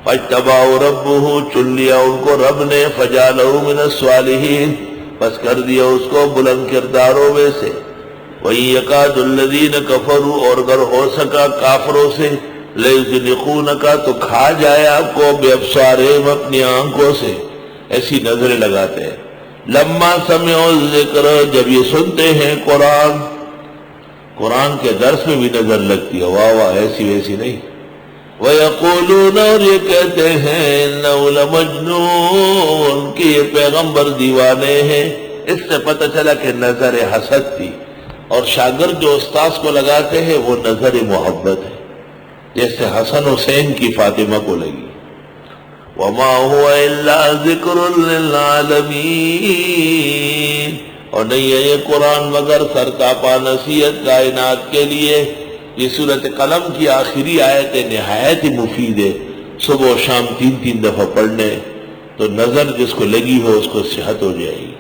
فاجتباہ ربہ، چن لیا ان کو رب نے، فجعلہ من الصالحین، بس کر دیا اس کو بلند کرداروں میں سے۔ وَإِن يَكَادُ الَّذِينَ كَفَرُوا، اور اگر ہو سکا کافروں سے، لَيُزْلِقُونَكَ، تو کھا جائے آپ کو، بِأَبْصَارِهِمْ، اپنی آنکھوں سے، ایسی نظریں لگاتے ہیں۔ لما سمعوا الذکر، جب یہ سنتے ہیں قرآن کے درس میں بھی نظر لگتی ہے، واہ واہ، ایسی ویسی نہیں۔ وَيَقُولُونَ، اور یہ کہتے ہیں، إِنَّهُ لَمَجْنُونَ، کہ یہ پیغمبر دیوانے ہیں۔ اس سے پتہ چلا کہ نظر حسد تھی، اور شاگرد جو استاذ کو لگاتے ہیں وہ نظر محبت ہے، جیسے حسن حسین کی فاطمہ کو لگی۔ وَمَا هُوَ إِلَّا ذِكْرٌ لِّلْعَالَمِينَ، اور نہیں ہے یہ قرآن مگر سرتاپا نصیحت کائنات کے لیے۔ یہ سورۃ قلم کی آخری آیت نہایت ہی مفید ہے، صبح و شام 3 دفعہ پڑھنے، تو نظر جس کو لگی ہو اس کو صحت ہو جائے گی۔